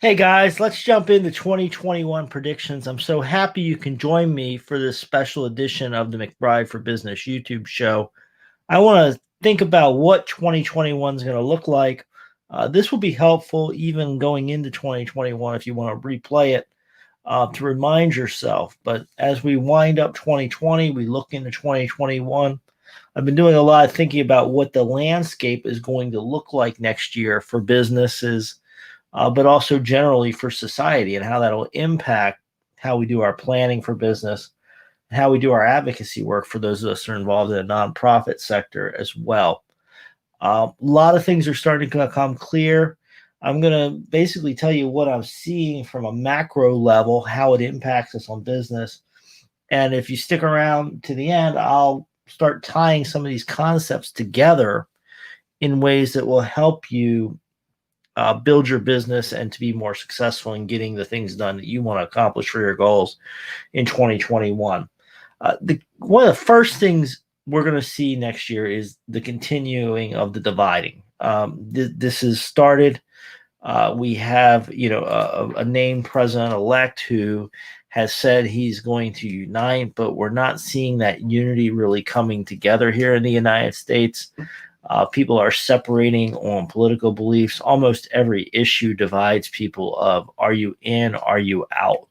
Hey guys, let's jump into 2021 predictions. I'm so happy you can join me for this special edition of the McBride for Business YouTube show. I want to think about what 2021 is going to look like. This will be helpful even going into 2021 if you want to replay it to remind yourself. But as we wind up 2020, we look into 2021. I've been doing a lot of thinking about what the landscape is going to look like next year for businesses, but also generally for society and how that'll impact how we do our planning for business and how we do our advocacy work for those of us that are involved in the nonprofit sector as well. A lot of things are starting to become clear. I'm going to basically tell you what I'm seeing from a macro level, how it impacts us on business. And if you stick around to the end, I'll start tying some of these concepts together in ways that will help you build your business and to be more successful in getting the things done that you want to accomplish for your goals in 2021. One of the first things we're going to see next year is the continuing of the dividing. This has started. We have, a named president-elect who has said he's going to unite, but we're not seeing that unity really coming together here in the United States. People are separating on political beliefs. Almost every issue divides people of, are you in, are you out?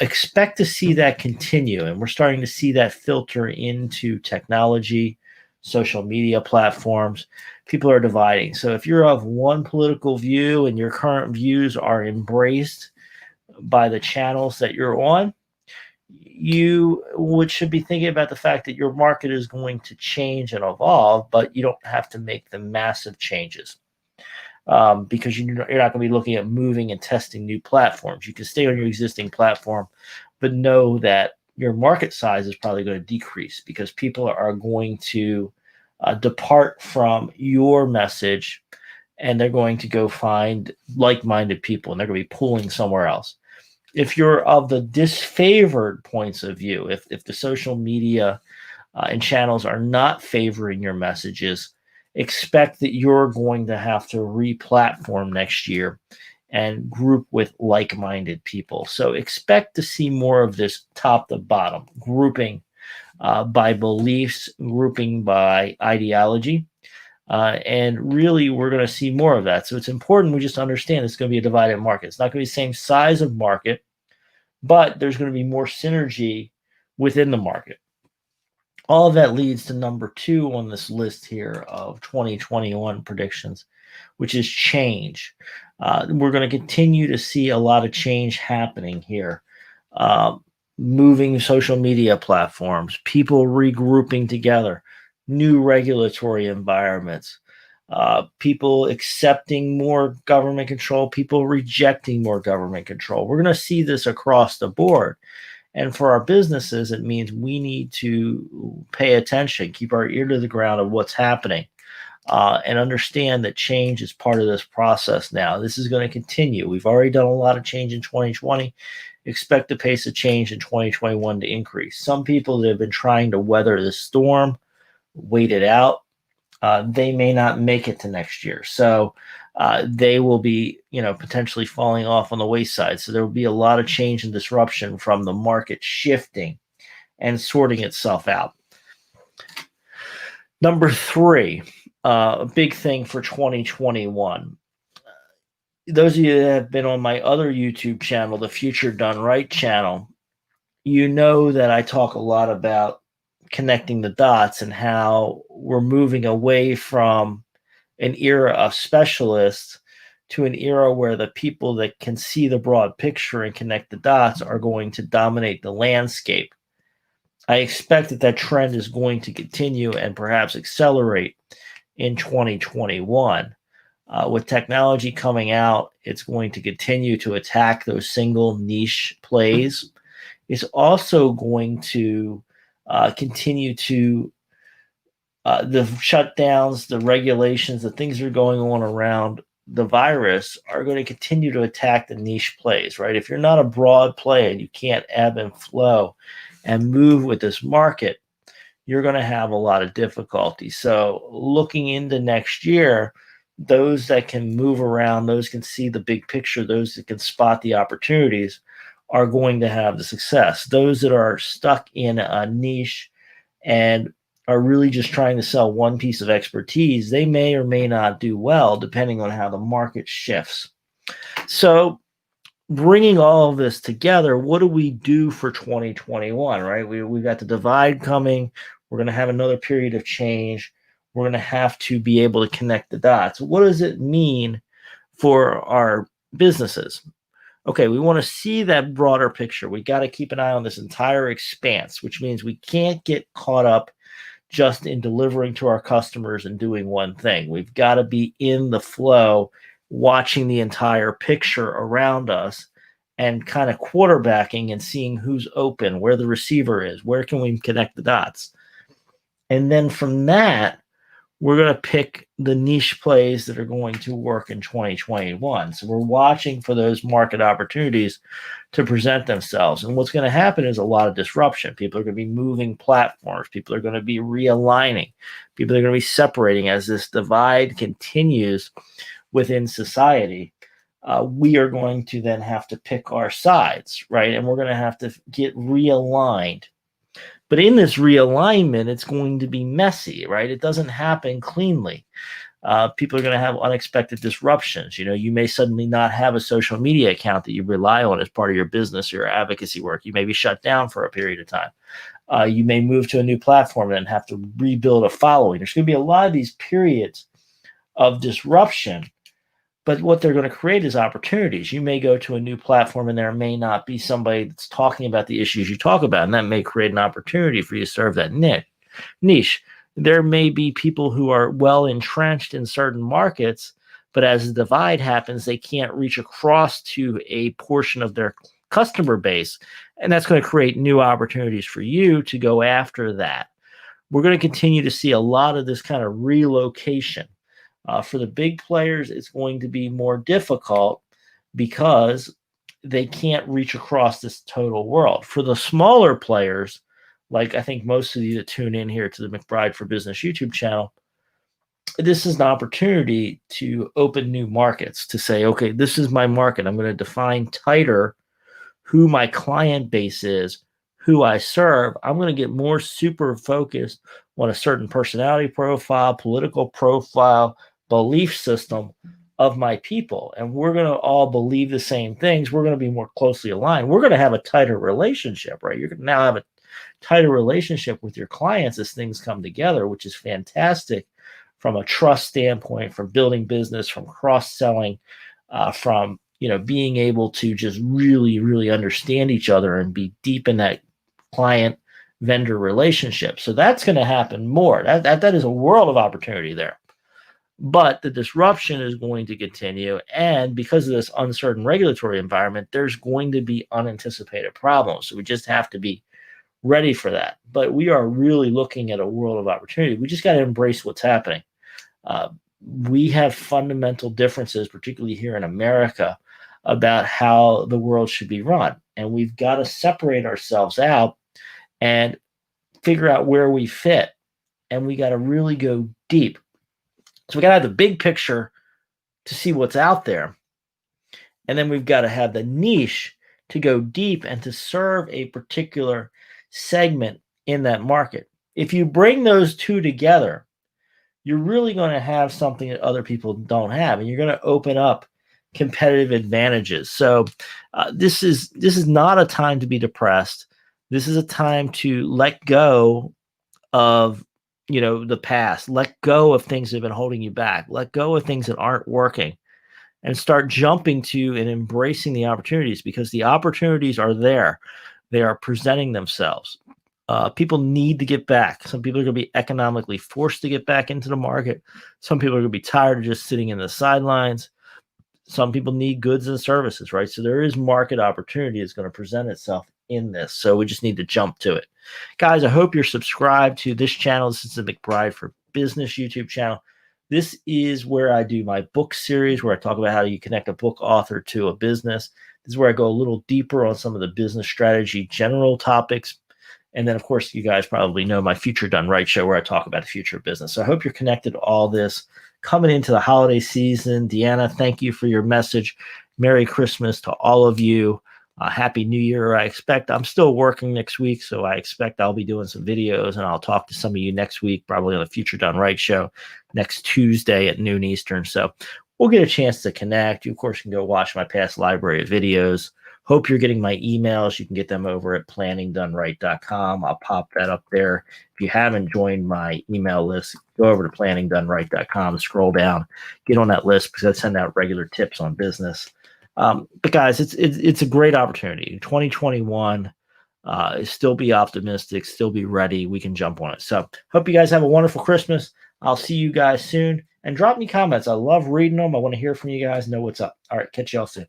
Expect to see that continue. And we're starting to see that filter into technology, social media platforms. People are dividing. So if you're of one political view and your current views are embraced by the channels that you're on, you should be thinking about the fact that your market is going to change and evolve, but you don't have to make the massive changes because you're not going to be looking at moving and testing new platforms. You can stay on your existing platform, but know that your market size is probably going to decrease because people are going to depart from your message and they're going to go find like-minded people and they're going to be pulling somewhere else. If you're of the disfavored points of view, if the social media and channels are not favoring your messages, expect that you're going to have to re-platform next year and group with like-minded people. So expect to see more of this top to bottom, grouping by beliefs, grouping by ideology. And really, we're going to see more of that. So it's important we just understand it's going to be a divided market. It's not going to be the same size of market, but there's going to be more synergy within the market. All of that leads to number 2 on this list here of 2021 predictions, which is change. We're going to continue to see a lot of change happening here. Moving social media platforms, people regrouping together, new regulatory environments, people accepting more government control, people rejecting more government control. We're going to see this across the board. And for our businesses, it means we need to pay attention, keep our ear to the ground of what's happening, and understand that change is part of this process now. This is going to continue. We've already done a lot of change in 2020. Expect the pace of change in 2021 to increase. Some people that have been trying to weather the storm, wait it out, they may not make it to next year. So they will be, potentially falling off on the wayside. So there will be a lot of change and disruption from the market shifting and sorting itself out. Number 3, a big thing for 2021. Those of you that have been on my other YouTube channel, the Future Done Right channel, you know that I talk a lot about connecting the dots and how we're moving away from an era of specialists to an era where the people that can see the broad picture and connect the dots are going to dominate the landscape. I expect that trend is going to continue and perhaps accelerate in 2021. With technology coming out, it's going to continue to attack those single niche plays. It's also going to continue to the shutdowns, the regulations, the things that are going on around the virus are going to continue to attack the niche plays, right? If you're not a broad play and you can't ebb and flow and move with this market, you're going to have a lot of difficulty. So looking into next year, those that can move around, those can see the big picture, those that can spot the opportunities are going to have the success. Those that are stuck in a niche and are really just trying to sell one piece of expertise, they may or may not do well depending on how the market shifts. So bringing all of this together, what do we do for 2021, right? We've got the divide coming. We're going to have another period of change. We're going to have to be able to connect the dots. What does it mean for our businesses? Okay, we want to see that broader picture. We got to keep an eye on this entire expanse, which means we can't get caught up just in delivering to our customers and doing one thing. We've got to be in the flow, watching the entire picture around us and kind of quarterbacking and seeing who's open, where the receiver is, where can we connect the dots. And then from that, we're going to pick the niche plays that are going to work in 2021. So we're watching for those market opportunities to present themselves. And what's going to happen is a lot of disruption. People are going to be moving platforms. People are going to be realigning. People are going to be separating as this divide continues within society. We are going to then have to pick our sides, right? And we're going to have to get realigned. But in this realignment, it's going to be messy, right? It doesn't happen cleanly. People are going to have unexpected disruptions. You may suddenly not have a social media account that you rely on as part of your business or your advocacy work. You may be shut down for a period of time. You may move to a new platform and have to rebuild a following. There's going to be a lot of these periods of disruption. But what they're going to create is opportunities. You may go to a new platform and there may not be somebody that's talking about the issues you talk about, and that may create an opportunity for you to serve that niche. There may be people who are well entrenched in certain markets, but as the divide happens, they can't reach across to a portion of their customer base, and that's going to create new opportunities for you to go after that. We're going to continue to see a lot of this kind of relocation. For the big players, it's going to be more difficult because they can't reach across this total world. For the smaller players, like I think most of you that tune in here to the McBride for Business YouTube channel, this is an opportunity to open new markets, to say, okay, this is my market. I'm going to define tighter who my client base is, who I serve. I'm going to get more super focused on a certain personality profile, political profile, belief system of my people. And we're going to all believe the same things. We're going to be more closely aligned. We're going to have a tighter relationship, right? You're going to now have a tighter relationship with your clients as things come together, which is fantastic from a trust standpoint, from building business, from cross-selling, from being able to just really, really understand each other and be deep in that client vendor relationship. So that's going to happen more. That is a world of opportunity there. But the disruption is going to continue. And because of this uncertain regulatory environment, there's going to be unanticipated problems. So we just have to be ready for that. But we are really looking at a world of opportunity. We just got to embrace what's happening. We have fundamental differences, particularly here in America, about how the world should be run. And we've got to separate ourselves out and figure out where we fit. And we got to really go deep. So we got to have the big picture to see what's out there. And then we've got to have the niche to go deep and to serve a particular segment in that market. If you bring those two together, you're really going to have something that other people don't have, and you're going to open up competitive advantages. So this is not a time to be depressed. This is a time to let go of the past, let go of things that have been holding you back, let go of things that aren't working, and start jumping to and embracing the opportunities, because the opportunities are there. They are presenting themselves. People need to get back. Some people are going to be economically forced to get back into the market. Some people are going to be tired of just sitting in the sidelines. Some people need goods and services, right? So there is market opportunity that's going to present itself in this. So we just need to jump to it. Guys, I hope you're subscribed to this channel. This is the McBride for Business YouTube channel. This is where I do my book series, where I talk about how you connect a book author to a business. This is where I go a little deeper on some of the business strategy, general topics. And then, of course, you guys probably know my Future Done Right show, where I talk about the future of business. So I hope you're connected to all this. coming into the holiday season. Deanna, thank you for your message. Merry Christmas to all of you. Happy New Year. I'm still working next week, so I expect I'll be doing some videos, and I'll talk to some of you next week, probably on the Future Done Right show next Tuesday at noon Eastern. So we'll get a chance to connect. You, of course, can go watch my past library of videos. Hope you're getting my emails. You can get them over at planningdoneright.com. I'll pop that up there. If you haven't joined my email list, go over to planningdoneright.com, scroll down, get on that list, because I send out regular tips on business. But guys, it's a great opportunity. 2021, still be optimistic, still be ready. We can jump on it. So hope you guys have a wonderful Christmas. I'll see you guys soon. And drop me comments. I love reading them. I want to hear from you guys, know what's up. All right, catch y'all soon.